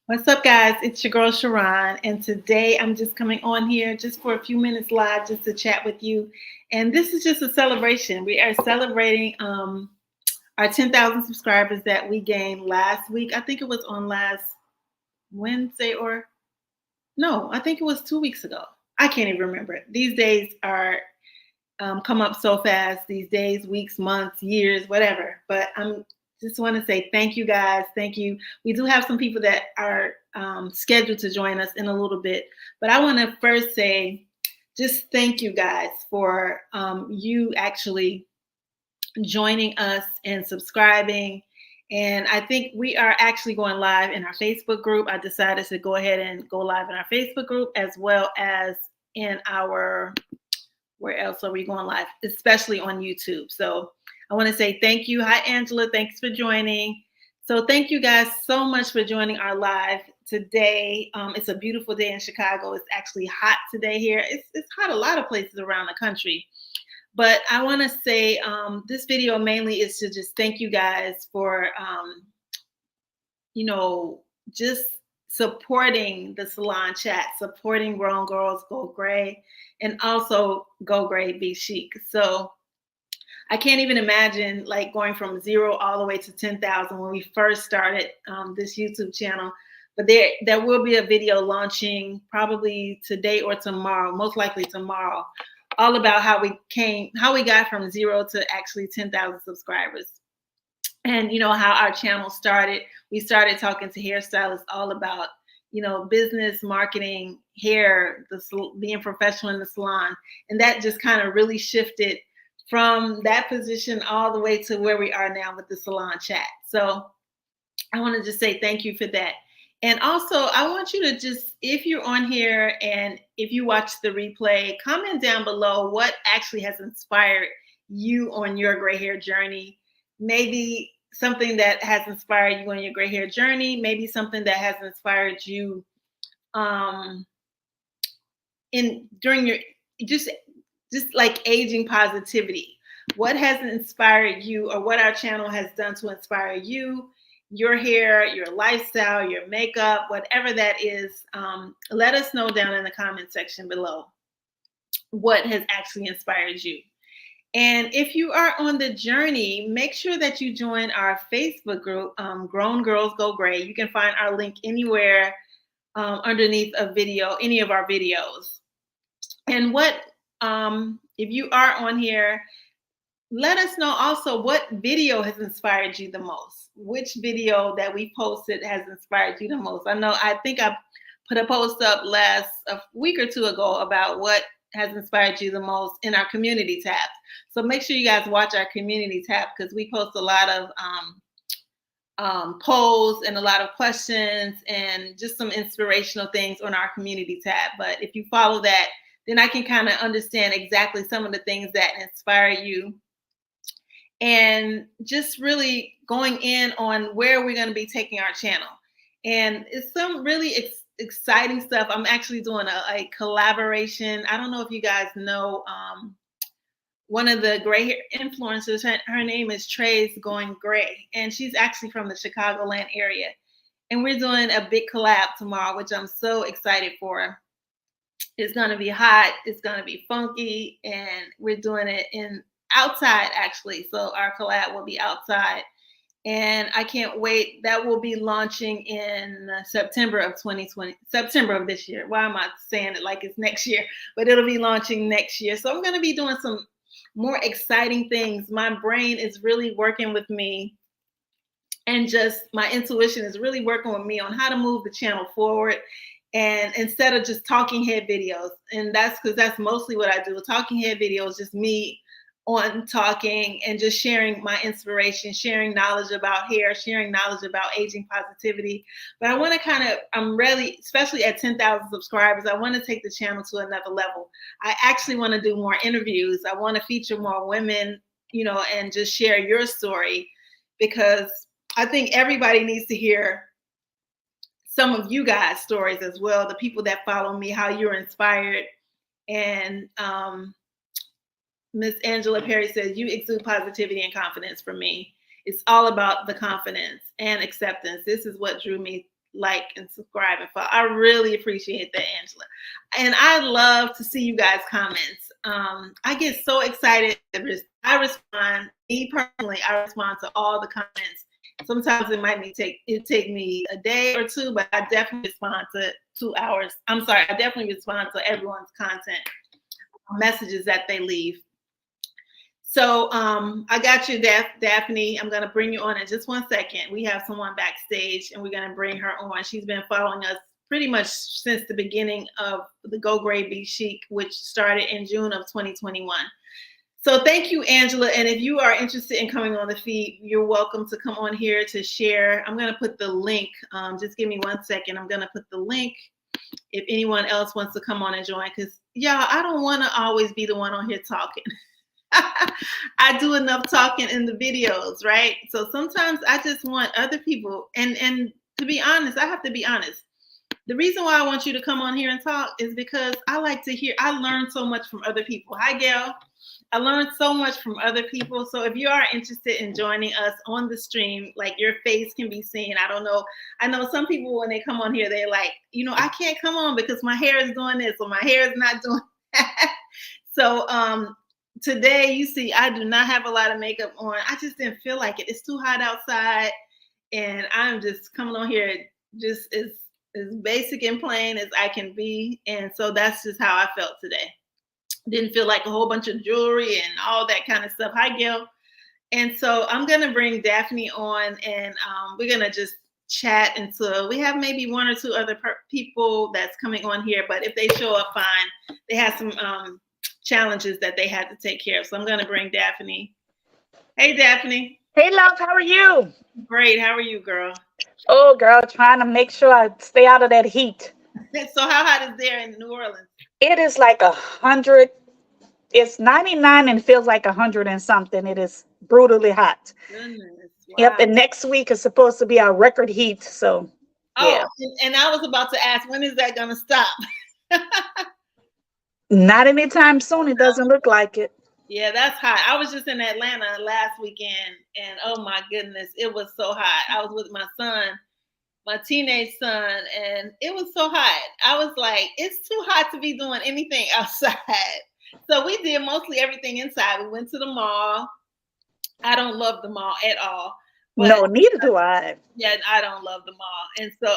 What's up, guys? It's your girl Sharon, and today I'm just coming on here just for a few minutes live just to chat with you. And this is just a celebration. We are celebrating our 10,000 subscribers that we gained last week. I think it was on last Wednesday, or no, I think it was 2 weeks ago. I can't even remember. These days are come up so fast. These days, weeks, months, years, whatever. But I'm just want to say thank you, guys. Thank you. We do have some people that are scheduled to join us in a little bit, but I want to first say just thank you, guys, for you actually joining us and subscribing. And I think we are actually going live in our Facebook group. I decided to go ahead and go live in our Facebook group as well as in our, where else are we going live? Especially on YouTube. So I want to say thank you. Hi, Angela. Thanks for joining. So thank you guys so much for joining our live today. It's a beautiful day in Chicago. It's actually hot today here. It's hot a lot of places around the country. But I want to say this video mainly is to just thank you guys for, just supporting the Salon Chat, supporting Grown Girls Go Gray, and also Go Gray Be Chic. So I can't even imagine like going from 0 all the way to 10,000 when we first started this YouTube channel. But there will be a video launching probably today or tomorrow, most likely tomorrow, all about how we got from 0 to actually 10,000 subscribers. And how our channel started. We started talking to hairstylists all about, business, marketing, hair, being professional in the salon. And that just kind of really shifted from that position all the way to where we are now with the Salon Chat. So I want to just say thank you for that. And also, I want you to just, if you're on here and if you watch the replay, comment down below what actually has inspired you on your gray hair journey. Maybe something that has inspired you on your gray hair journey, maybe something that has inspired you during your just like aging positivity. What has inspired you, or what our channel has done to inspire you, your hair, your lifestyle, your makeup, whatever that is. Let us know down in the comment section below what has actually inspired you. And if you are on the journey, make sure that you join our Facebook group, Grown Girls Go Gray. You can find our link anywhere underneath a video, any of our videos. And if you are on here, let us know also what video has inspired you the most. Which video that we posted has inspired you the most? I think I put a post up a week or two ago about what has inspired you the most in our community tab. So make sure you guys watch our community tab, because we post a lot of polls and a lot of questions and just some inspirational things on our community tab. But if you follow that, then I can kind of understand exactly some of the things that inspire you, and just really going in on where we're going to be taking our channel. And it's some really exciting stuff. I'm actually doing a collaboration. I don't know if you guys know one of the gray hair influencers. Her name is Trey's Going Gray, and she's actually from the Chicagoland area. And we're doing a big collab tomorrow, which I'm so excited for. It's going to be hot. It's going to be funky, and we're doing it outside actually. So our collab will be outside, and I can't wait. That will be launching in September of 2020, September of this year. Why am I saying it like it's next year? But it'll be launching next year. So I'm going to be doing some more exciting things. My brain is really working with me, and just my intuition is really working with me on how to move the channel forward. And instead of just talking head videos, and that's because that's mostly what I do. Talking head videos, just me on talking and just sharing my inspiration, sharing knowledge about hair, sharing knowledge about aging positivity. But I want to I'm really, especially at 10,000 subscribers, I want to take the channel to another level. I actually want to do more interviews. I want to feature more women, and just share your story, because I think everybody needs to hear some of you guys' stories as well, the people that follow me, how you're inspired. And Miss Angela Perry says, you exude positivity and confidence for me. It's all about the confidence and acceptance. This is what drew me like and subscribe and follow. I really appreciate that, Angela. And I love to see you guys' comments. I get so excited. I respond, me personally, I respond to all the comments. Sometimes it might take me a day or two, but I definitely respond to 2 hours. I'm sorry, I definitely respond to everyone's content, messages that they leave. So I got you, Daphne. I'm going to bring you on in just 1 second. We have someone backstage, and we're going to bring her on. She's been following us pretty much since the beginning of the Go Grade Be Chic, which started in June of 2021. So thank you, Angela. And if you are interested in coming on the feed, you're welcome to come on here to share. I'm going to put the link. Just give me 1 second. I'm going to put the link if anyone else wants to come on and join, because y'all, I don't want to always be the one on here talking. I do enough talking in the videos, right? So sometimes I just want other people, and to be honest, I have to be honest. The reason why I want you to come on here and talk is because I like to hear, I learn so much from other people. Hi, Gail. I learned so much from other people. So if you are interested in joining us on the stream, like your face can be seen. I don't know. I know some people, when they come on here, they're like, I can't come on because my hair is doing this or my hair is not doing that. So today, you see, I do not have a lot of makeup on. I just didn't feel like it. It's too hot outside, and I'm just coming on here just as basic and plain as I can be. And so that's just how I felt today. Didn't feel like a whole bunch of jewelry and all that kind of stuff. Hi, Gail. And so I'm going to bring Daphne on, and we're going to just chat until we have maybe 1 or 2 other people that's coming on here. But if they show up, fine. They have some challenges that they had to take care of. So I'm going to bring Daphne. Hey, Daphne. Hey, love. How are you? Great. How are you, girl? Oh, girl, trying to make sure I stay out of that heat. So how hot is there in New Orleans? It is like 100. It's 99 and feels like 100 and something. It is brutally hot. Goodness. Wow. Yep. And next week is supposed to be our record heat. So, yeah. And I was about to ask, when is that going to stop? Not anytime soon. It doesn't look like it. Yeah, that's hot. I was just in Atlanta last weekend, and oh my goodness, it was so hot. I was with my son, my teenage son, and it was so hot. I was like, it's too hot to be doing anything outside. So we did mostly everything inside. We went to the mall. I don't love the mall at all. But, no, neither do I. Yeah, I don't love the mall. And so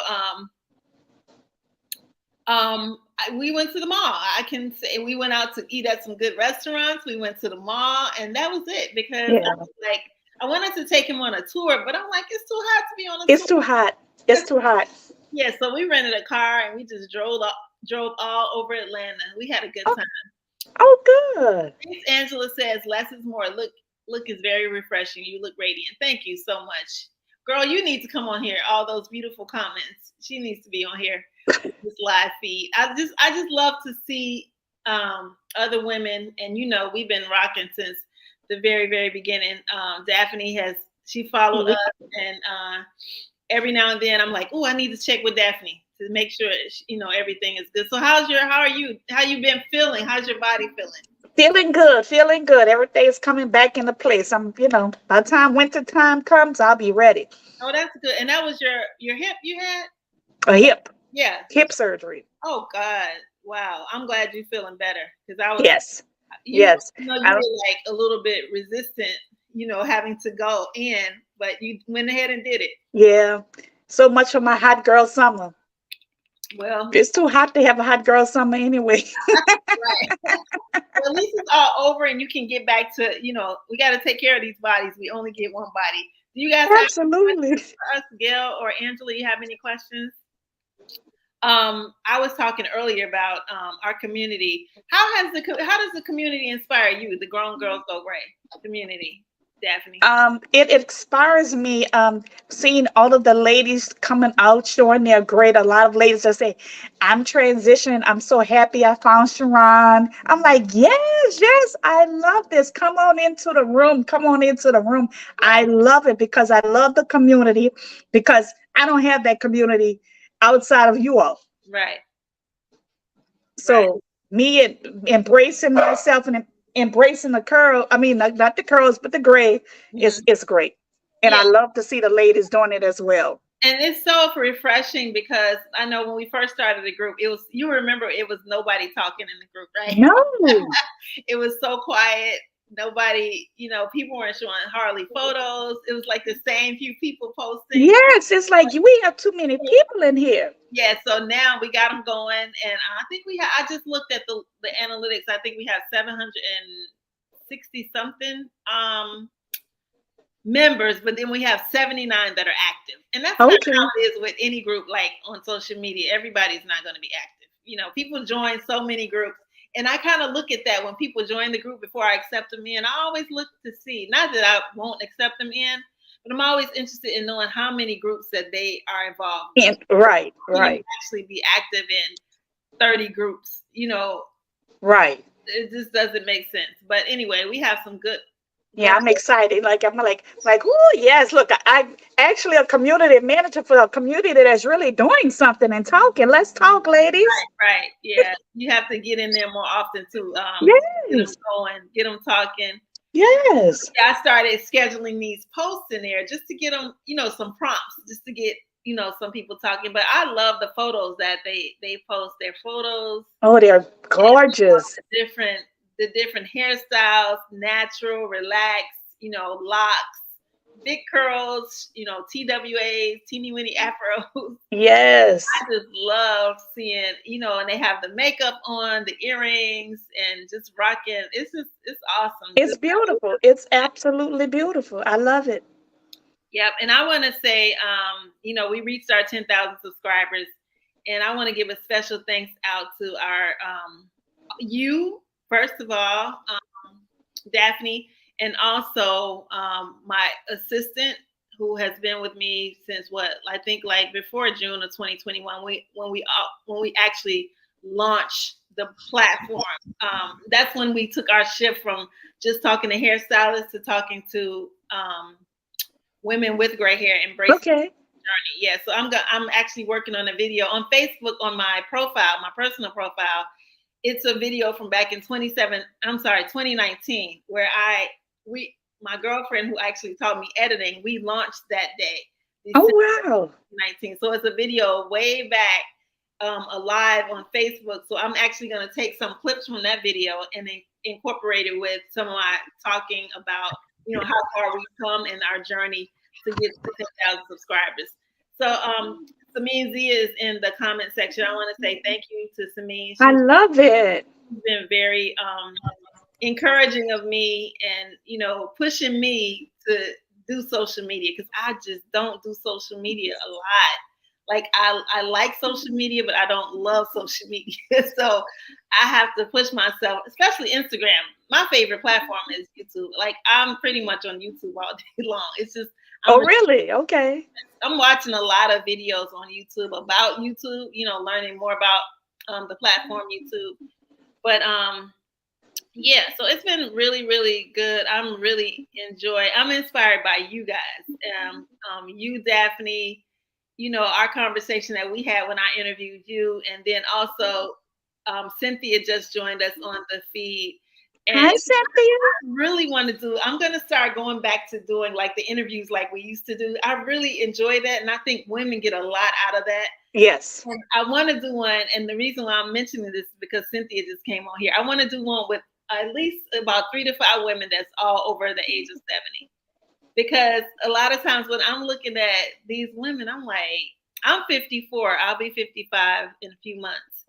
we went to the mall. I can say we went out to eat at some good restaurants. We went to the mall, and that was it, because I was like, I wanted to take him on a tour, but I'm like, it's too hot to be on a tour. It's too hot. It's too hot. Yeah, so we rented a car and we just drove all over Atlanta. We had a good time. Oh, good. Angela says less is more. Look is very refreshing. You look radiant. Thank you so much. Girl, you need to come on here. All those beautiful comments. She needs to be on here. This live feed. I just love to see other women, and we've been rocking since the very, very beginning. Daphne she followed us, and every now and then I'm like, oh, I need to check with Daphne to make sure everything is good. So how you been feeling? How's your body feeling? Feeling good. Everything's coming back into place. I'm, by the time winter time comes, I'll be ready. Oh, that's good. And that was your hip you had? A hip. Yeah. Hip surgery. Oh God. Wow. I'm glad you're feeling better, because I was Yes. You were like a little bit resistant, having to go in, but you went ahead and did it. Yeah. So much for my hot girl summer. Well, it's too hot to have a hot girl summer anyway. Right. Well, at least it's all over, and you can get back to, we got to take care of these bodies. We only get one body. Do you guys absolutely have for us, Gail or Angela? You have any questions? I was talking earlier about our community. How does the community inspire you? The Grown Girls Go Gray community, Daphne. It inspires me seeing all of the ladies coming out showing their great. A lot of ladies that say, I'm transitioning. I'm so happy I found Sharon. I'm like, yes, I love this. Come on into the room. I love it because I love the community, because I don't have that community outside of you all. Right. So me embracing myself and embracing the curl, not the curls, but the gray is great. And I love to see the ladies doing it as well. And it's so refreshing because I know when we first started the group, you remember it was nobody talking in the group, right? No. It was so quiet. Nobody, people weren't showing hardly photos. It was like the same few people posting. Yes, it's like we have too many people in here. Yeah, so now we got them going, and I think I just looked at the analytics. I think we have 760 something members, but then we have 79 that are active. And that's kind of Okay. how it is with any group, like on social media. Everybody's not going to be active. People join so many groups. And I kind of look at that when people join the group before I accept them in. I always look to see, not that I won't accept them in, but I'm always interested in knowing how many groups that they are involved in. Right, You can right, actually be active in 30 groups, right. it just doesn't make sense. But anyway, we have some good. Yeah, I'm excited. I'm like, oh yes, look, I'm actually a community manager for a community that's really doing something and talking. Let's talk, ladies. Right. Yeah. You have to get in there more often too. Get them Yes, going, get them talking. yes. Yeah, I started scheduling these posts in there just to get them, some prompts, just to get, some people talking. But I love the photos that they post, their photos, Oh, they're gorgeous. the different hairstyles, natural, relaxed, locks, big curls, TWAs, teeny weeny afros. Yes. I just love seeing, and they have the makeup on, the earrings, and just rocking. It's awesome. It's beautiful. It's absolutely beautiful. I love it. Yep. And I want to say, we reached our 10,000 subscribers, and I want to give a special thanks out to our you first of all, Daphne, and also my assistant who has been with me since I think like before June of 2021 when we actually launched the platform. That's when we took our shift from just talking to hairstylists to talking to women with gray hair embracing Okay. journey. Yeah, so I'm actually working on a video on Facebook on my profile, my personal profile. It's a video from back in 2019, where my girlfriend who actually taught me editing, we launched that day, Oh December wow. 2019. So it's a video way back, alive on Facebook. So I'm actually going to take some clips from that video and then incorporate it with some of my talking about, how far we've come in our journey to get to 10,000 subscribers. So Samin Z is in the comment section. I want to say thank you to Samin. I love it. She's been very encouraging of me and, pushing me to do social media, because I just don't do social media a lot. Like I like social media, but I don't love social media. So I have to push myself, especially Instagram. My favorite platform is YouTube. Like I'm pretty much on YouTube all day long. It's just Really? Okay. I'm watching a lot of videos on YouTube about YouTube, learning more about the platform YouTube. But yeah, so it's been really, really good. I'm inspired by you guys. You, Daphne, our conversation that we had when I interviewed you. And then also Cynthia just joined us on the feed. And Hi, Cynthia. I'm going to start going back to doing like the interviews like we used to do. I really enjoy that. And I think women get a lot out of that. Yes. And I want to do one. And the reason why I'm mentioning this is because Cynthia just came on here. I want to do one with at least about 3 to 5 women that's all over the age of 70. Because a lot of times when I'm looking at these women, I'm like, I'm 54. I'll be 55 in a few months.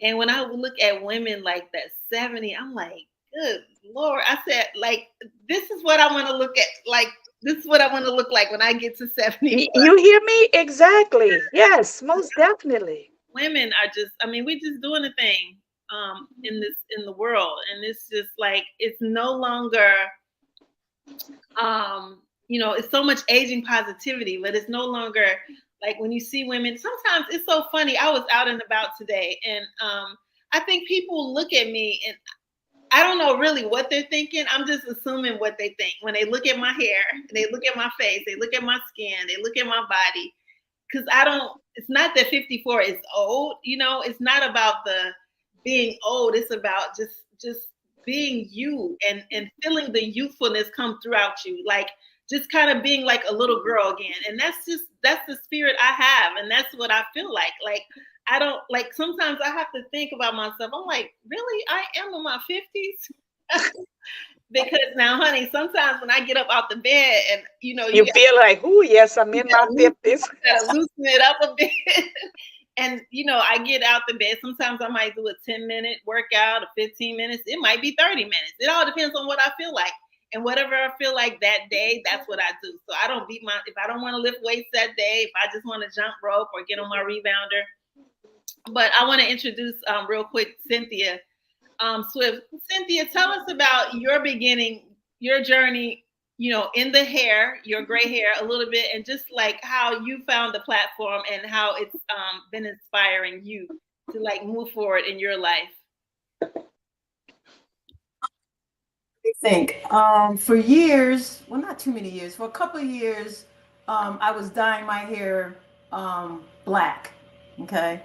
And when I look at women like that 70, I'm like, good Lord. I said, like, this is what I want to look at. Like, this is what I want to look like when I get to 70. You hear me? Exactly. Yes, most definitely. Women are just, we're just doing a thing in the world. And it's just like, it's no longer, it's so much aging positivity, but it's no longer like when you see women, sometimes it's so funny. I was out and about today, and I think people look at me and I don't know really what they're thinking. I'm just assuming what they think. When they look at my hair, they look at my face, they look at my skin, they look at my body. Because it's not that 54 is old, it's not about the being old. It's about just being you and feeling the youthfulness come throughout you. Like just kind of being like a little girl again. And that's the spirit I have. And that's what I feel like. Like, I don't like, sometimes I have to think about myself. I'm like, really? I am in my 50s? Because now, honey, sometimes when I get up out the bed and, you know, You feel like, oh, yes, I'm in my 50s. gotta loosen it up a bit. And, you know, I get out the bed. Sometimes I might do a 10-minute workout, or 15 minutes. It might be 30 minutes. It all depends on what I feel like. And whatever I feel like that day, that's what I do. So I don't if I don't want to lift weights that day, if I just want to jump rope or get on my rebounder. But I want to introduce real quick Cynthia Swift. Cynthia, tell us about your beginning, your journey, you know, in the hair, your gray hair a little bit, and just like how you found the platform and how it's been inspiring you to like move forward in your life. I think for years, well, not too many years, for a couple of years, I was dyeing my hair black. Okay.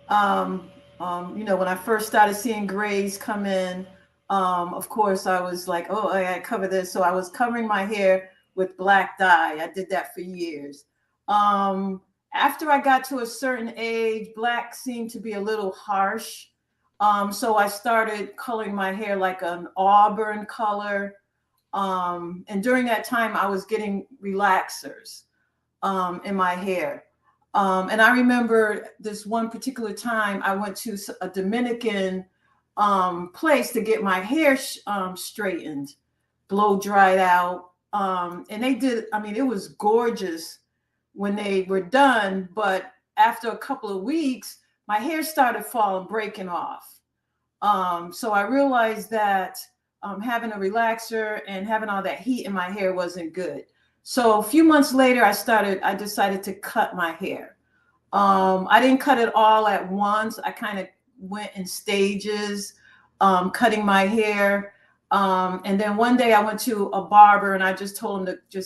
You know, when I first started seeing grays come in, of course, I was like, oh, I gotta cover this. So I was covering my hair with black dye. I did that for years. After I got to a certain age, black seemed to be a little harsh. So I started coloring my hair like an auburn color. And during that time, I was getting relaxers in my hair. And I remember this one particular time I went to a Dominican place to get my hair straightened, blow dried out. And they did, I mean, it was gorgeous when they were done. But after a couple of weeks, my hair started falling, breaking off. So I realized that having a relaxer and having all that heat in my hair wasn't good. So a few months later, I decided to cut my hair. I didn't cut it all at once. I kind of went in stages, cutting my hair. And then one day I went to a barber and I just told him to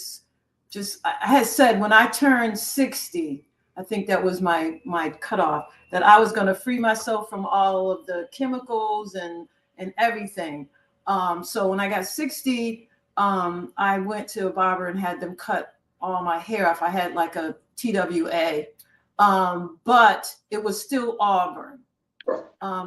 I had said when I turned 60, I think that was my cutoff, that I was going to free myself from all of the chemicals and everything. So when I got 60, I went to a barber and had them cut all my hair off. I had like a TWA, but it was still auburn.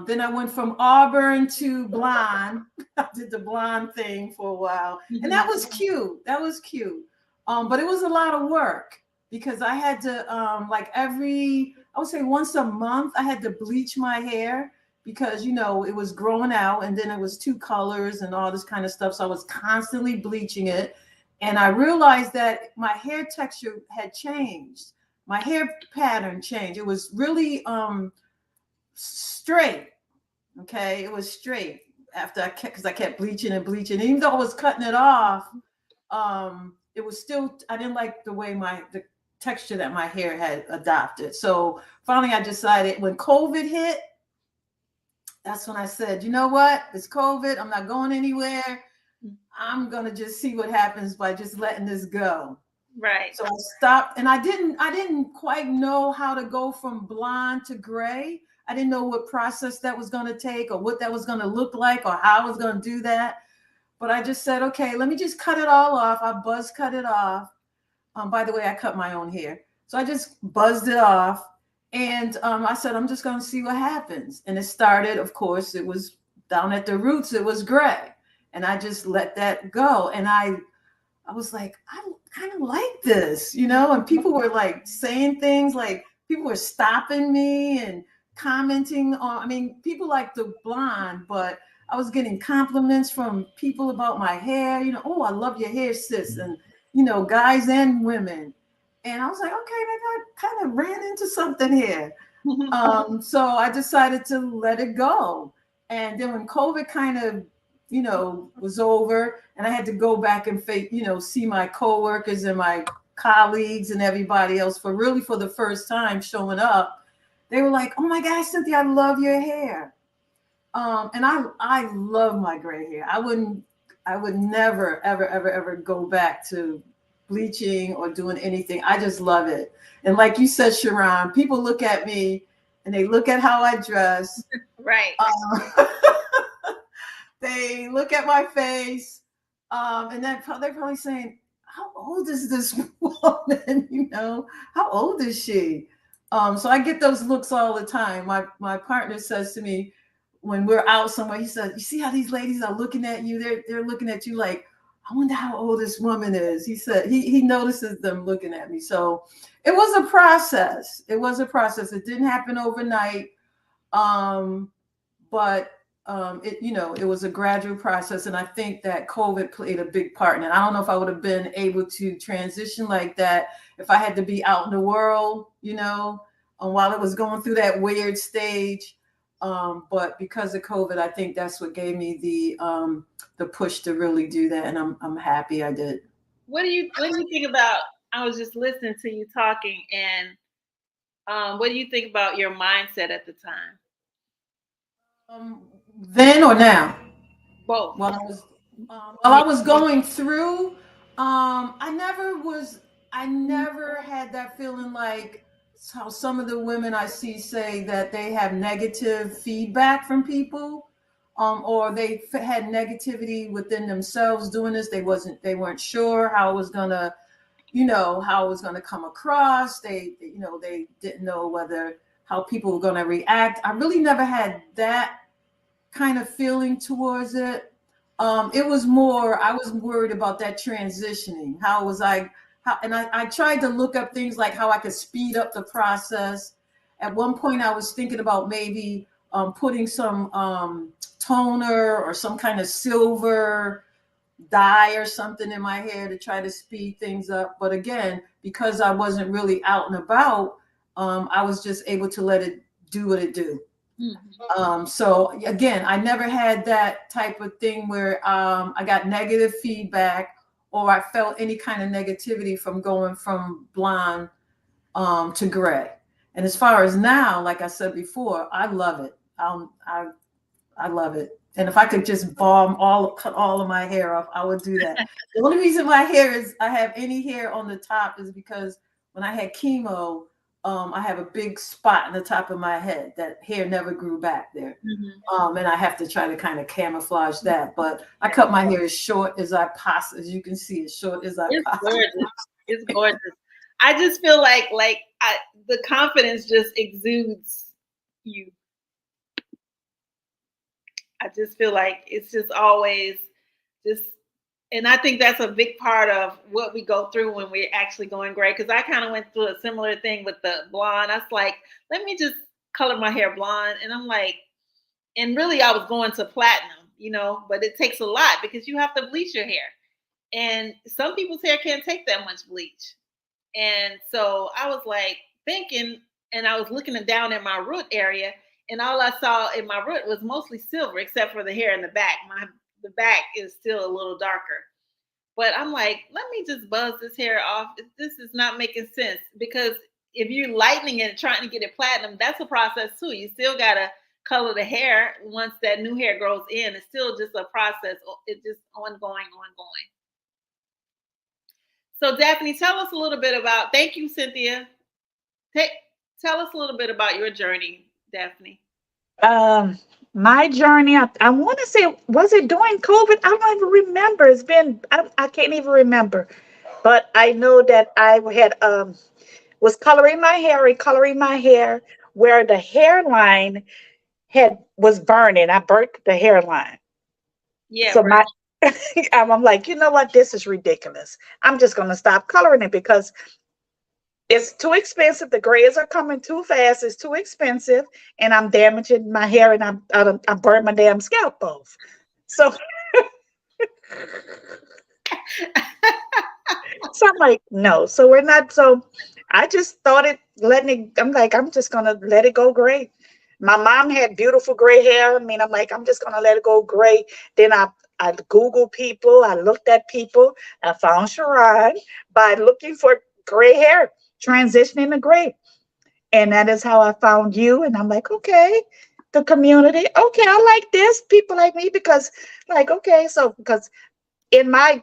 Then I went from auburn to blonde. I did the blonde thing for a while, and that was cute. That was cute. But it was a lot of work because I had to, I would say once a month, I had to bleach my hair because, you know, it was growing out and then it was two colors and all this kind of stuff. So I was constantly bleaching it. And I realized that my hair texture had changed. My hair pattern changed. It was really straight. Okay. It was straight because I kept bleaching and bleaching. And even though I was cutting it off, it was still, I didn't like the way the texture that my hair had adopted. So finally I decided when COVID hit, that's when I said, you know what? It's COVID. I'm not going anywhere. I'm going to just see what happens by just letting this go. Right. So I stopped and I didn't quite know how to go from blonde to gray. I didn't know what process that was going to take or what that was going to look like or how I was going to do that. But I just said, okay, let me just cut it all off. I buzz cut it off. By the way, I cut my own hair. So I just buzzed it off. And I said, I'm just going to see what happens. And it started, of course, it was down at the roots. It was gray. And I just let that go. And I was like, I kind of like this, you know, and people were like saying things like people were stopping me and commenting on, I mean, people like the blonde, but I was getting compliments from people about my hair, you know, oh, I love your hair, sis. And, you know, guys and women. And I was like, okay, maybe I kind of ran into something here. So I decided to let it go. And then when COVID kind of, you know, was over and I had to go back and, you know, see my coworkers and my colleagues and everybody else for the first time showing up, they were like, oh my God, Cynthia, I love your hair. And I love my gray hair. I would never, ever go back to bleaching or doing anything. I just love it. And like you said, Sharon, people look at me and they look at how I dress. Right. They look at my face. And then they're probably saying, how old is this woman? How old is she? So I get those looks all the time. My partner says to me when we're out somewhere, he says, "You see how these ladies are looking at you? They're looking at you like, I wonder how old this woman is." He said he notices them looking at me. So it was a process. It was a process. It didn't happen overnight. But it was a gradual process, and I think that COVID played a big part in it. I don't know if I would have been able to transition like that if I had to be out in the world, while it was going through that weird stage. But because of COVID, I think that's what gave me the push to really do that, and I'm happy I did. What do you think about? I was just listening to you talking, and what do you think about your mindset at the time? Then or now? Both. While I was going through, I never had that feeling like how some of the women I see say that they have negative feedback from people, or they had negativity within themselves doing this. They weren't sure how it was gonna, how it was gonna come across. They didn't know how people were gonna react. I really never had that kind of feeling towards it. It was more, I was worried about that transitioning. And I tried to look up things like how I could speed up the process. At one point, I was thinking about maybe putting some toner or some kind of silver dye or something in my hair to try to speed things up. But again, because I wasn't really out and about, I was just able to let it do what it do. So again, I never had that type of thing where I got negative feedback or I felt any kind of negativity from going from blonde to gray. And as far as now, like I said before, I love it. I love it. And if I could just cut all of my hair off, I would do that. The only reason I have any hair on the top is because when I had chemo, I have a big spot in the top of my head. That hair never grew back there. Mm-hmm. And I have to try to kind of camouflage that. But I cut my hair as short as I possibly, as you can see, as short as I possibly. It's gorgeous. I just feel like the confidence just exudes you. I just feel like it's just always just, and I think that's a big part of what we go through when we're actually going gray. Because I kind of went through a similar thing with the blonde. I was like, let me just color my hair blonde. And I'm like, and really I was going to platinum, but it takes a lot because you have to bleach your hair. And some people's hair can't take that much bleach. And so I was like thinking, and I was looking down at my root area, and all I saw in my root was mostly silver, except for the hair in the back. The back is still a little darker. But I'm like, let me just buzz this hair off. This is not making sense, because if you're lightening it and trying to get it platinum, that's a process too. You still got to color the hair once that new hair grows in. It's still just a process. It's just ongoing. So Daphne, tell us a little bit about, thank you, Cynthia. Tell us a little bit about your journey, Daphne. My journey, I want to say, was it during COVID? I don't even remember. It's been, I can't even remember. But I know that I had was recoloring my hair where the hairline was burning. I burnt the hairline. Yeah. So right. I'm like, you know what? This is ridiculous. I'm just going to stop coloring it because it's too expensive. The grays are coming too fast. It's too expensive, and I'm damaging my hair, and I burned my damn scalp off. So, so I'm like, no. So we're not. So I just started letting it. I'm like, I'm just gonna let it go gray. My mom had beautiful gray hair. I mean, I'm like, I'm just gonna let it go gray. Then I Googled people. I looked at people. I found Sharon by looking for gray hair, transitioning to gray. And that is how I found you. And I'm like, okay, the community. Okay, I like this. People like me because okay, so because in my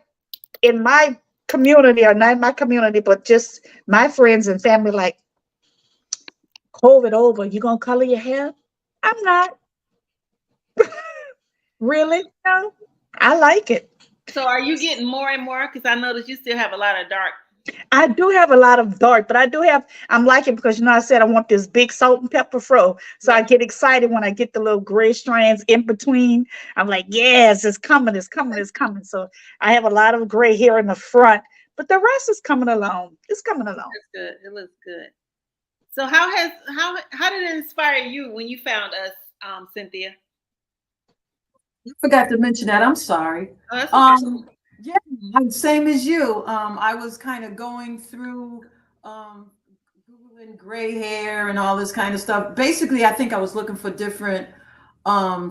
community, or not my community, but just my friends and family, like, COVID over, you gonna color your hair? I'm not. Really? No. I like it. So are you getting more and more? Because I noticed you still have a lot of dark. I do have a lot of dark, but I'm liking because, I said I want this big salt and pepper fro. So I Yeah. get excited when I get the little gray strands in between. I'm like, yes, it's coming, it's coming, it's coming. So I have a lot of gray here in the front, but the rest is coming along. It's coming along. That's good. It looks good. So how did it inspire you when you found us, Cynthia? I forgot to mention that. I'm sorry. Oh, that's okay. Yeah, same as you. I was kind of going through Googling gray hair and all this kind of stuff. Basically, I think I was looking for different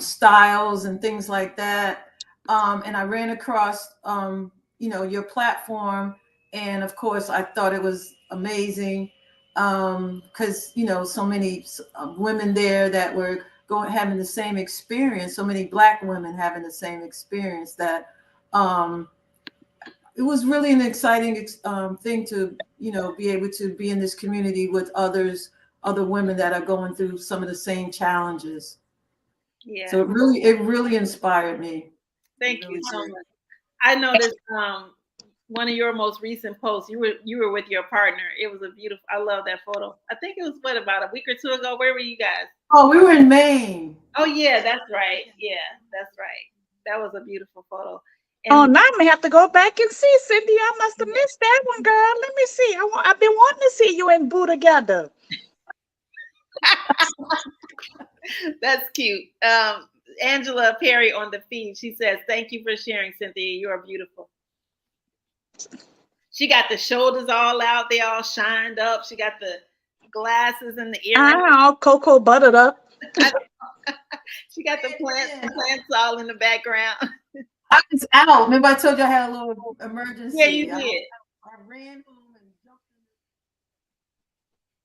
styles and things like that. And I ran across your platform, and of course, I thought it was amazing because so many women there that were having the same experience. So many Black women having the same experience that. It was really an exciting thing to be able to be in this community with other women that are going through some of the same challenges. Yeah. So it really inspired me. Thank It you really so did. much. I noticed one of your most recent posts. You were with your partner. It was a beautiful. I love that photo. I think it was about a week or two ago. Where were you guys? Oh, we were in Maine. Oh yeah, that's right. Yeah, that's right. That was a beautiful photo. Oh, And now I'm gonna have to go back and see, Cindy. I must have missed that one, girl. Let me see. I've been wanting to see you and Boo together. that's cute. Angela Perry on the feed. She says, "Thank you for sharing, Cynthia. You are beautiful." She got the shoulders all out. They all shined up. She got the glasses and the earrings. All cocoa buttered up. She got the plants all in the background. I was out. Remember I told you I had a little emergency. Yeah, you did. I ran home and jumped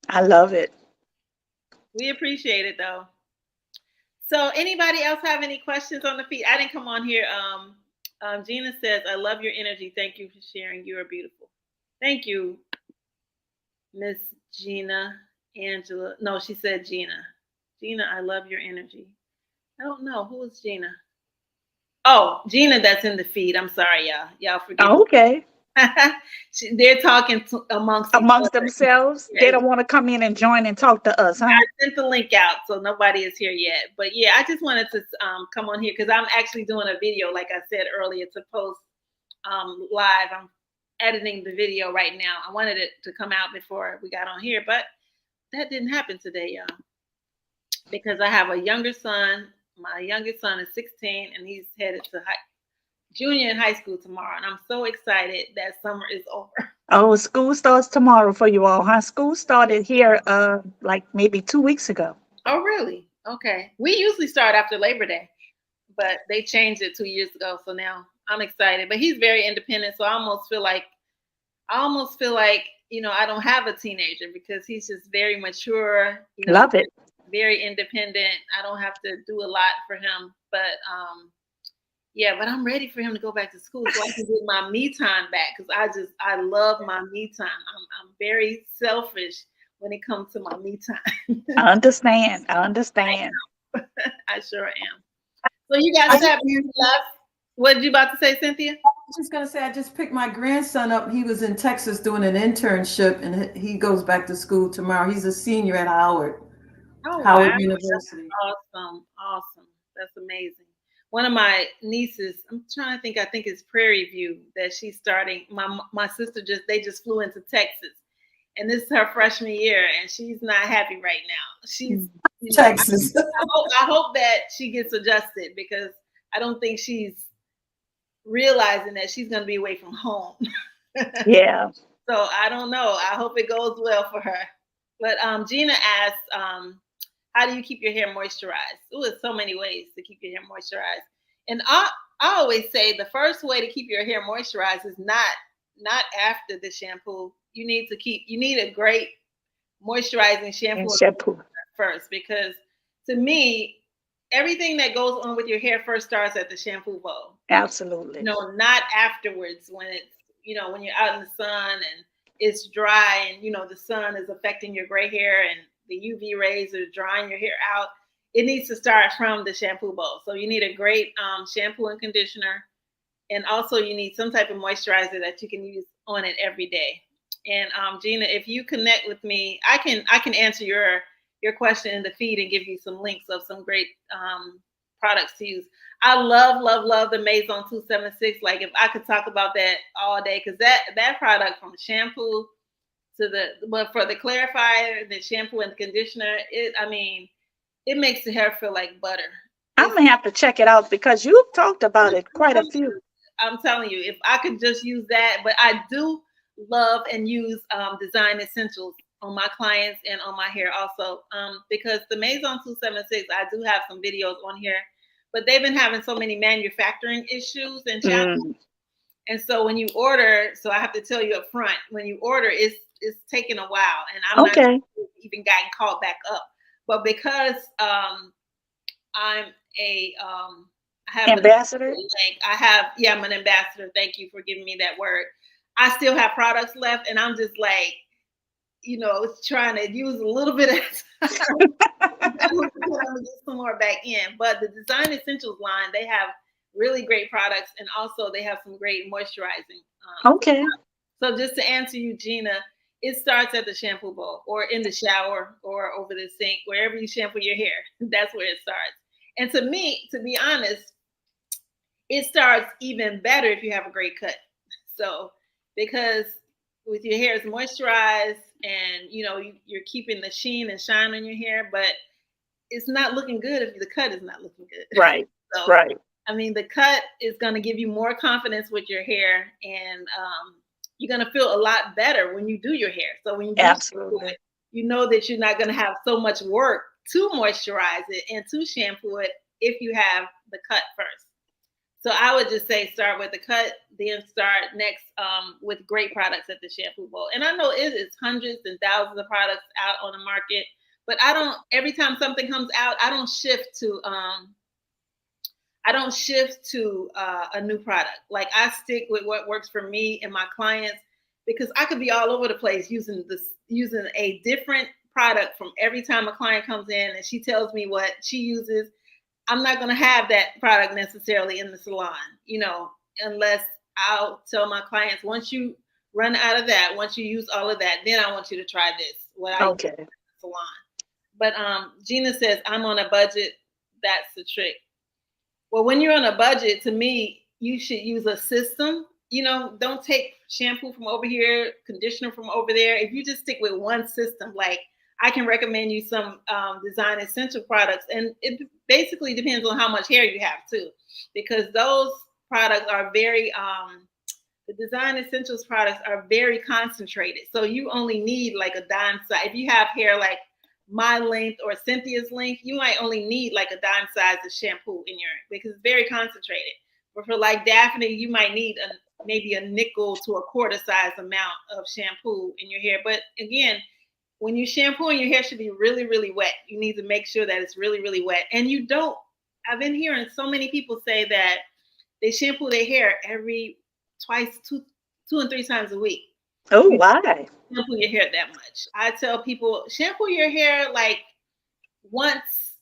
in. I love it. We appreciate it though. So anybody else have any questions on the feed? I didn't come on here. Gina says, I love your energy. Thank you for sharing. You are beautiful. Thank you, Miss Gina. Angela. No, she said Gina. Gina, I love your energy. I don't know. Who is Gina? Oh, Gina, that's in the feed. I'm sorry, y'all. Y'all forgive me. Okay. They're talking amongst themselves. Yeah. They don't want to come in and join and talk to us, huh? I sent the link out, so nobody is here yet. But yeah, I just wanted to come on here because I'm actually doing a video, like I said earlier, to post live. I'm editing the video right now. I wanted it to come out before we got on here, but that didn't happen today, y'all, because I have a younger son. My youngest son is 16, and he's headed to junior in high school tomorrow, and I'm so excited that summer is over. Oh, school starts tomorrow for you all, huh? School started here like maybe 2 weeks ago. Oh, really? Okay. We usually start after Labor Day, but they changed it 2 years ago, so now I'm excited. But he's very independent, so I almost feel like I don't have a teenager because he's just very mature. Love it. Very independent. I don't have to do a lot for him, but yeah, but I'm ready for him to go back to school so I can get my me time back because I love my me time. I'm very selfish when it comes to my me time. I understand. I sure am. So you guys have left. What did you about to say, Cynthia? I was just gonna say I just picked my grandson up. He was in Texas doing an internship, and he goes back to school tomorrow. He's a senior at Howard University. Awesome. That's amazing. One of my nieces, I'm trying to think, I think it's Prairie View that she's starting. My sister they just flew into Texas, and this is her freshman year, and she's not happy right now. She's Texas. I hope that she gets adjusted because I don't think she's realizing that she's going to be away from home. Yeah. So I don't know. I hope it goes well for her. But Gina asked, how do you keep your hair moisturized? Oh, there's so many ways to keep your hair moisturized. And I always say the first way to keep your hair moisturized is not after the shampoo. You need a great moisturizing shampoo first, because to me, everything that goes on with your hair first starts at the shampoo bowl. Absolutely. Not afterwards when it's, when you're out in the sun and it's dry and, the sun is affecting your gray hair and the UV rays are drying your hair out. It needs to start from the shampoo bowl. So you need a great shampoo and conditioner. And also you need some type of moisturizer that you can use on it every day. And Gina, if you connect with me, I can answer your question in the feed and give you some links of some great products to use. I love the Maison 276. Like if I could talk about that all day, because that product, from shampoo to but for the clarifier, the shampoo and conditioner, it makes the hair feel like butter. I'm gonna have to check it out because you've talked about it quite a few. I'm telling you, if I could just use that, but I do love and use design essentials on my clients and on my hair also, because the Maison 276, I do have some videos on here, but they've been having so many manufacturing issues and challenges. And so when you order, so I have to tell you up front, when you order, it's taking a while, and I'm not even gotten called back up. But because I'm a I have ambassador. I'm an ambassador. Thank you for giving me that word. I still have products left, and I'm just like, trying to use a little bit of I'm gonna get some more back in. But the Design Essentials line, they have really great products, and also they have some great moisturizing. So just to answer you, Gina, it starts at the shampoo bowl, or in the shower, or over the sink, wherever you shampoo your hair. That's where it starts. And to me, to be honest, it starts even better if you have a great cut. So because with your hair is moisturized, and you're keeping the sheen and shine on your hair, but it's not looking good if the cut is not looking good. Right. So, right. I mean, the cut is going to give you more confidence with your hair, and you're going to feel a lot better when you do your hair. So when you do it, you know that you're not going to have so much work to moisturize it and to shampoo it if you have the cut first. So I would just say start with the cut, then start next with great products at the shampoo bowl. And I know it is hundreds and thousands of products out on the market, but every time something comes out, I don't shift to a new product. Like I stick with what works for me and my clients, because I could be all over the place using a different product from every time a client comes in and she tells me what she uses. I'm not going to have that product necessarily in the salon, unless I'll tell my clients, once you run out of that, once you use all of that, then I want you to try this, what I use in the salon. But Gina says, I'm on a budget. That's the trick. Well, when you're on a budget, to me, you should use a system. Don't take shampoo from over here, conditioner from over there. If you just stick with one system, like I can recommend you some Design Essential products. And it basically depends on how much hair you have too, because those products are the Design Essentials products are very concentrated. So you only need like a dime size. If you have hair like my length or Cynthia's length, you might only need like a dime size of shampoo because it's very concentrated. But for like Daphne, you might need maybe a nickel to a quarter size amount of shampoo in your hair. But again, when you shampoo, your hair should be really, really wet. You need to make sure that it's really, really wet. And I've been hearing so many people say that they shampoo their hair two and three times a week. Oh, why? Shampoo your hair that much. I tell people, shampoo your hair like once,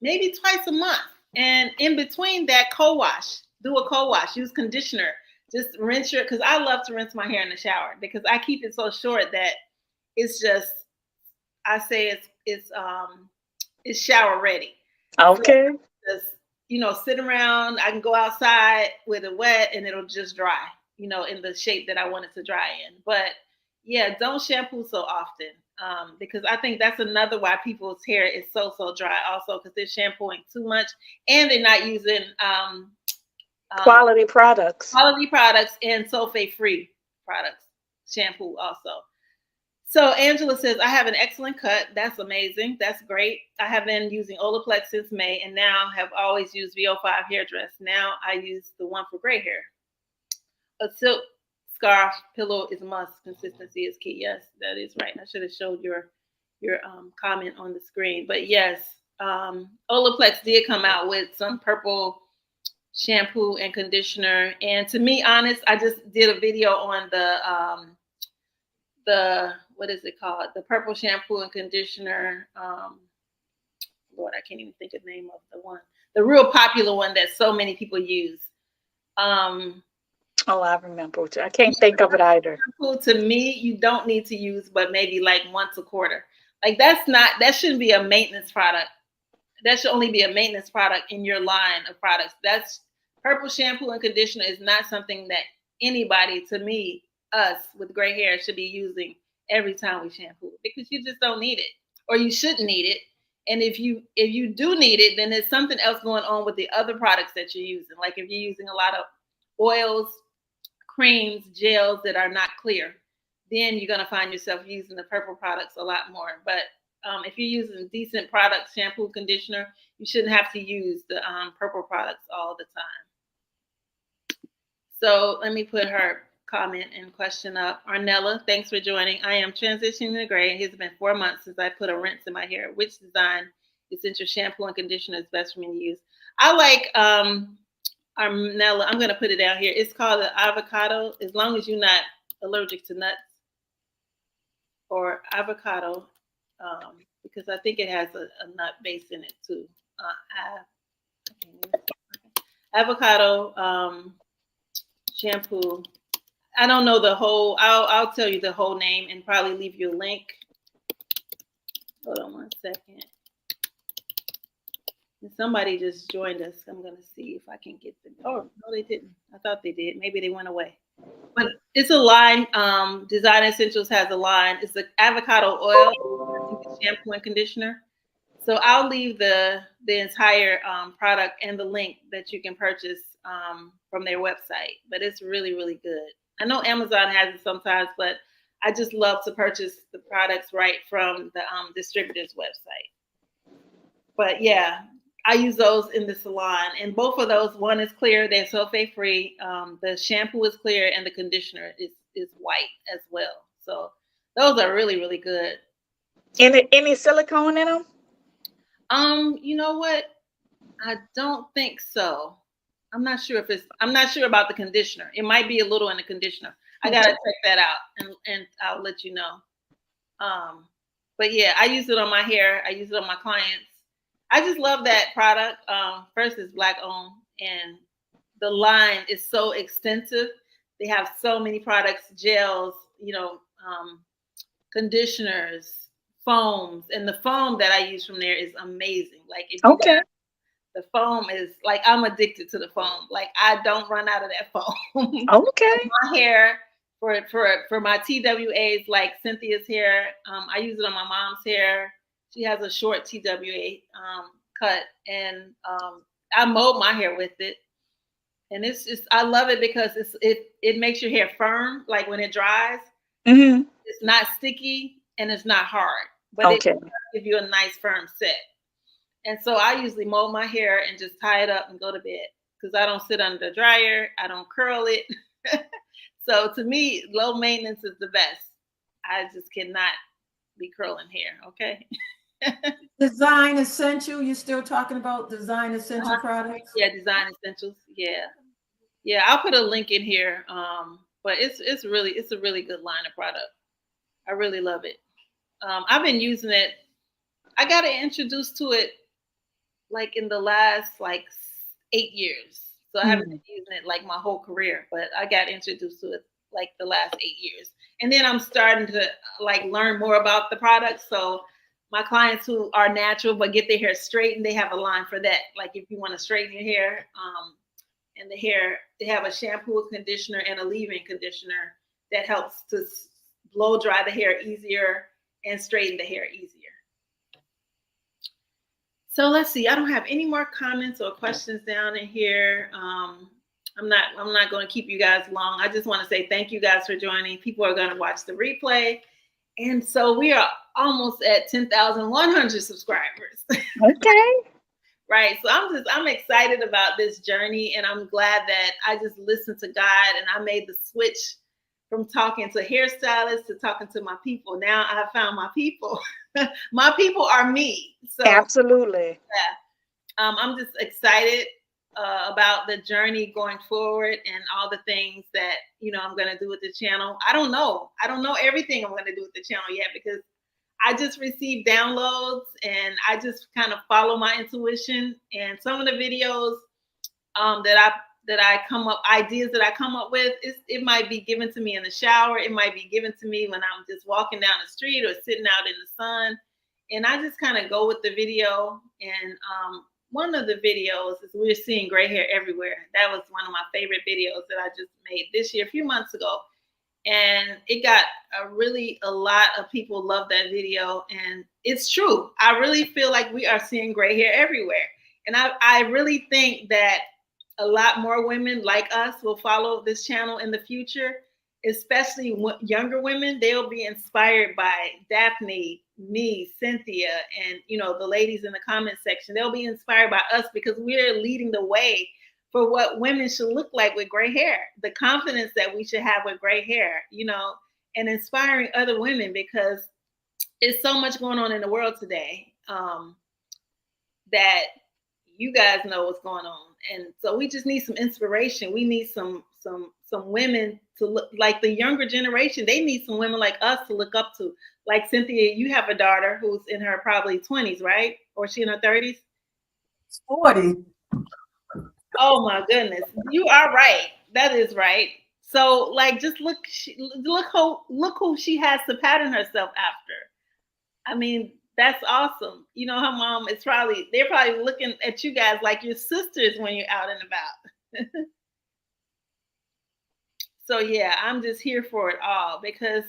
maybe twice a month. And in between that, co-wash. Do a co-wash. Use conditioner. Just rinse because I love to rinse my hair in the shower, because I keep it so short that it's just, I say it's shower ready. Okay. So just, sit around. I can go outside with it wet and it'll just dry, in the shape that I want it to dry in. But yeah, don't shampoo so often, because I think that's another why people's hair is so dry also, because they're shampooing too much and they're not using quality products and sulfate-free products, shampoo also. So Angela says, I have an excellent cut. That's amazing. That's great. I have been using Olaplex since May, and now have always used VO5 hairdress. Now I use the one for gray hair. A silk scarf pillow is a must. Consistency is key. Yes, that is right. I should have showed your comment on the screen. But yes, Olaplex did come out with some purple shampoo and conditioner. And to be honest, I just did a video on the what is it called? The purple shampoo and conditioner. Lord, I can't even think of the name of the one. The real popular one that so many people use. Oh, I remember. I can't think of it either. Shampoo, to me, you don't need to use, but maybe like once a quarter. Like that shouldn't be a maintenance product. That should only be a maintenance product in your line of products. That's purple shampoo and conditioner is not something that anybody, to me, us with gray hair, should be using every time we shampoo because you just don't need it, or you shouldn't need it. And if you do need it, then there's something else going on with the other products that you're using. Like if you're using a lot of oils, creams, gels that are not clear, then you're going to find yourself using the purple products a lot more. But if you're using decent products, shampoo, conditioner, you shouldn't have to use the purple products all the time. So let me put her comment and question up. Arnella, thanks for joining. I am transitioning to gray. It's been 4 months since I put a rinse in my hair. Which design essential shampoo and conditioner is best for me to use? I like Arnella. I'm going to put it down here. It's called the avocado, as long as you're not allergic to nuts or avocado. Because I think it has a nut base in it too. Avocado shampoo. I don't know the whole. I'll tell you the whole name and probably leave you a link. Hold on 1 second. And somebody just joined us. I'm gonna see if I can get them. Oh no, they didn't. I thought they did. Maybe they went away. But it's a line. Design Essentials has a line. It's the avocado oil, shampoo and conditioner. So I'll leave the entire product and the link that you can purchase from their website. But it's really, really good. I know Amazon has it sometimes, but I just love to purchase the products right from the distributor's website. But yeah, I use those in the salon, and both of those, one is clear, they're sulfate free. The shampoo is clear, and the conditioner is white as well. So those are really, really good. Any silicone in them? You know what? I don't think so. I'm not sure about the conditioner. It might be a little in the conditioner. I gotta check that out, and I'll let you know. But yeah, I use it on my hair. I use it on my clients. I just love that product. First, it's Black owned, and the line is so extensive. They have so many products, gels, conditioners, foams, and the foam that I use from there is amazing. Like the foam is like, I'm addicted to the foam. Like I don't run out of that foam. Okay. My hair for my TWAs, like Cynthia's hair, I use it on my mom's hair. She has a short TWA cut, and I mold my hair with it. And it's just, I love it because it makes your hair firm. Like when it dries, it's not sticky and it's not hard, but it gives you a nice firm set. And so I usually mold my hair and just tie it up and go to bed because I don't sit under the dryer. I don't curl it. So to me, low maintenance is the best. I just cannot be curling hair. Okay. Design Essential. You're still talking about Design Essential products? Yeah, Design Essentials. Yeah. I'll put a link in here. But it's a really good line of product. I really love it. I've been using it. I got introduced to it like in the last 8 years. So I haven't been using it like my whole career, but I got introduced to it like the last 8 years. And then I'm starting to learn more about the product. So my clients who are natural but get their hair straightened, they have a line for that. Like if you want to straighten your hair, and the hair, they have a shampoo, conditioner, and a leave-in conditioner that helps to blow dry the hair easier and straighten the hair easier. So let's see. I don't have any more comments or questions down in here. I'm not going to keep you guys long. I just want to say thank you guys for joining. People are going to watch the replay. And so we are almost at 10,100 subscribers. Okay. Right. So I'm excited about this journey, and I'm glad that I just listened to God and I made the switch from talking to hairstylists to talking to my people. Now I have found my people. My people are me. So absolutely. Yeah. I'm just excited about the journey going forward and all the things that, I'm going to do with the channel. I don't know everything I'm going to do with the channel yet because I just received downloads and I just kind of follow my intuition. And some of the videos that that I come up, ideas that I come up with, it might be given to me in the shower. It might be given to me when I'm just walking down the street or sitting out in the sun. And I just kind of go with the video. And one of the videos is We're Seeing Gray Hair Everywhere. That was one of my favorite videos that I just made this year, a few months ago. And it got a lot of people love that video. And it's true. I really feel like we are seeing gray hair everywhere. And I really think that a lot more women like us will follow this channel in the future, especially younger women. They'll be inspired by Daphne, me, Cynthia, and the ladies in the comment section. They'll be inspired by us because we're leading the way for what women should look like with gray hair, the confidence that we should have with gray hair, and inspiring other women, because there's so much going on in the world today that you guys know what's going on. And so we just need some inspiration. We need some women to look like the younger generation. They need some women like us to look up to. Like Cynthia, you have a daughter who's in her probably 20s, right? Or is she in her 30s? 40. Oh my goodness. You are right. That is right. So like, just look who she has to pattern herself after. I mean, that's awesome. Her mom is they're probably looking at you guys like your sisters when you're out and about. So yeah, I'm just here for it all, because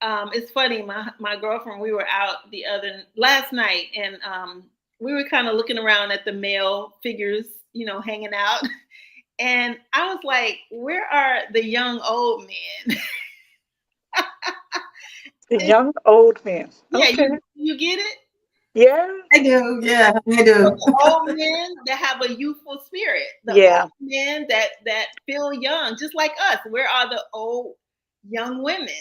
it's funny. My girlfriend, we were out last night, and we were kind of looking around at the male figures, hanging out. And I was like, where are the young old men? The young old men. Yeah, Okay. you get it? Yeah. I do. Yeah, I do. The old men that have a youthful spirit. The old men that feel young, just like us. Where are the old young women?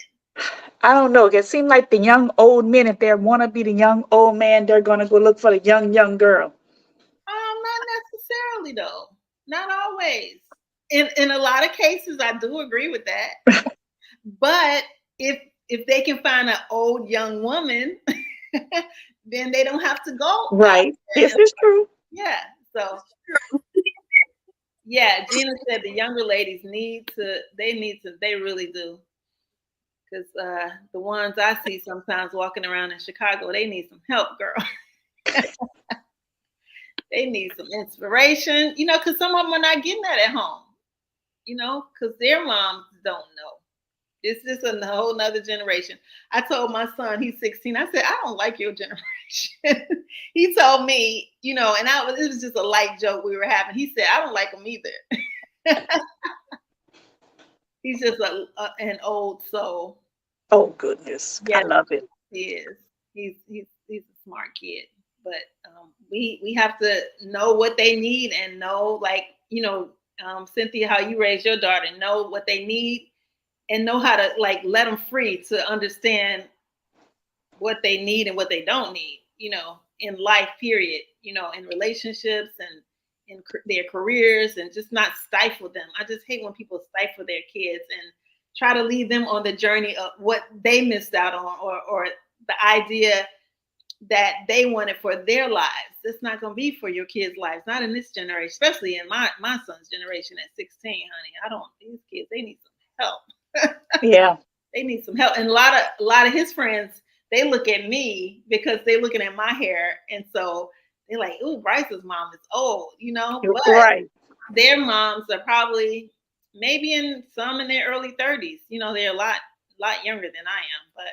I don't know. It seems like the young old men, if they want to be the young old man, they're going to go look for the young girl. Not necessarily, though. Not always. In a lot of cases, I do agree with that. But if they can find an old young woman, then they don't have to go. Right. This is true. Yeah. So yeah, Gina said the younger ladies they really do. Because the ones I see sometimes walking around in Chicago, they need some help, girl. They need some inspiration, because some of them are not getting that at home, because their moms don't know. It's just a whole nother generation. I told my son, he's 16, I said, I don't like your generation. He told me, and it was just a light joke we were having. He said, I don't like them either. He's just an old soul. Oh, goodness. Yeah, I love it. He is. He's a smart kid. But we have to know what they need, and know, like, Cynthia, how you raised your daughter, know what they need, and know how to like let them free to understand what they need and what they don't need, in life, period, in relationships and in their careers, and just not stifle them. I just hate when people stifle their kids and try to lead them on the journey of what they missed out on, or the idea that they wanted for their lives. It's not going to be for your kids' lives, not in this generation, especially in my son's generation at 16, honey. These kids, they need some help. Yeah. They need some help. And a lot of his friends, they look at me because they're looking at my hair. And so they're like, ooh, Bryce's mom is old, but right. Their moms are probably maybe in their early 30s. They're a lot younger than I am, but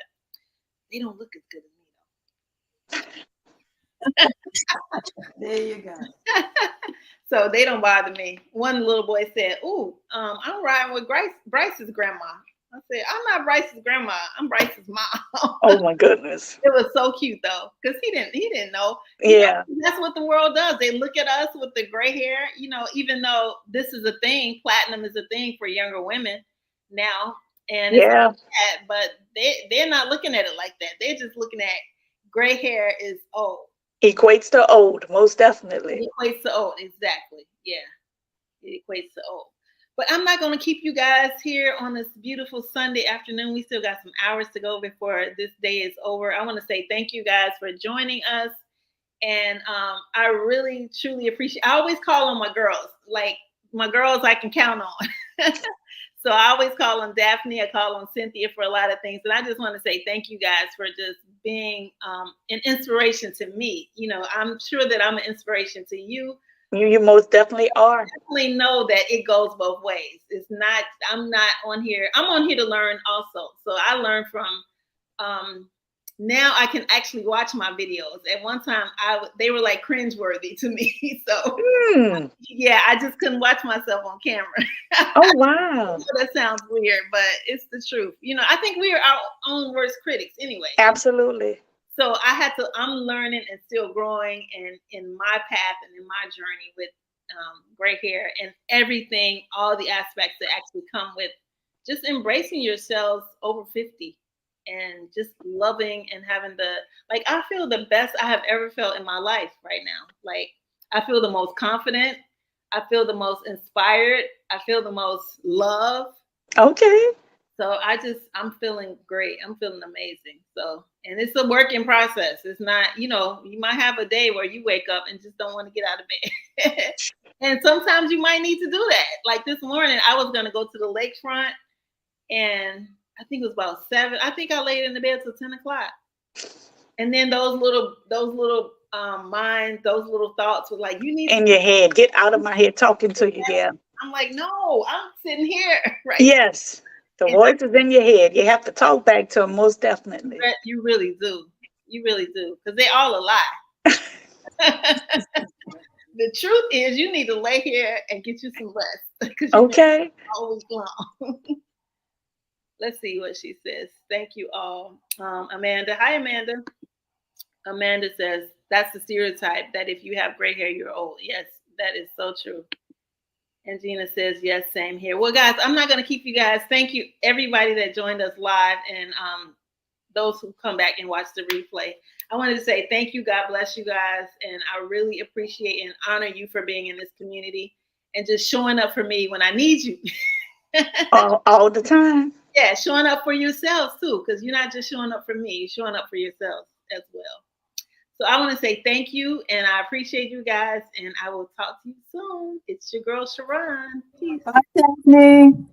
they don't look as good as me. There you go. So they don't bother me. One little boy said, ooh, I'm riding with Bryce's grandma. I said, I'm not Bryce's grandma. I'm Bryce's mom. Oh my goodness. It was so cute though, because he didn't know. Yeah. That's what the world does. They look at us with the gray hair, even though this is a thing, platinum is a thing for younger women now. And it's like that, but they're not looking at it like that. They're just looking at gray hair is old. Equates to old, most definitely. It equates to old, exactly. Yeah, it equates to old. But I'm not going to keep you guys here on this beautiful Sunday afternoon. We still got some hours to go before this day is over. I want to say thank you guys for joining us. And I really, truly appreciate. I always call on my girls. Like my girls I can count on. So I always call on Daphne. I call on Cynthia for a lot of things. And I just want to say thank you guys for just being an inspiration to me. You know, I'm sure that I'm an inspiration to you. You most definitely are. Definitely know that it goes both ways. It's not, I'm not on here. I'm on here to learn also. So I learn from, now I can actually watch my videos. At one time, they were like cringeworthy to me. So yeah, I just couldn't watch myself on camera. Oh, wow. That sounds weird, but it's the truth. You know, I think we are our own worst critics anyway. Absolutely. So I'm learning and still growing in my path and in my journey with gray hair and everything, all the aspects that actually come with just embracing yourselves over 50 and just loving and having I feel the best I have ever felt in my life right now. Like, I feel the most confident. I feel the most inspired. I feel the most love. Okay. So I'm feeling great. I'm feeling amazing. So, and it's a working process. It's not, you know, you might have a day where you wake up and just don't want to get out of bed. And sometimes you might need to do that. Like this morning, I was going to go to the lakefront and I think it was about 7. I think I laid in the bed till 10 o'clock. And then those little minds, those little thoughts were like, you need in your head. Get out of my head talking to you. Yeah. I'm like, no, I'm sitting here. Right. Yes. The voice is in your head. You have to talk back to them, most definitely. You really do. You really do. Because they all a lie. The truth is you need to lay here and get you some rest. Okay. All week long. Let's see what she says. Thank you all. Amanda. Hi, Amanda. Amanda says, that's the stereotype that if you have gray hair, you're old. Yes, that is so true. And Gina says, yes, same here. Well, guys, I'm not going to keep you guys. Thank you, everybody that joined us live and those who come back and watch the replay. I wanted to say thank you. God bless you guys. And I really appreciate and honor you for being in this community and just showing up for me when I need you. all the time. Yeah, showing up for yourselves too, because you're not just showing up for me, you're showing up for yourselves as well. So I want to say thank you, and I appreciate you guys, and I will talk to you soon. It's your girl, Sharon. Peace. Bye, Stephanie.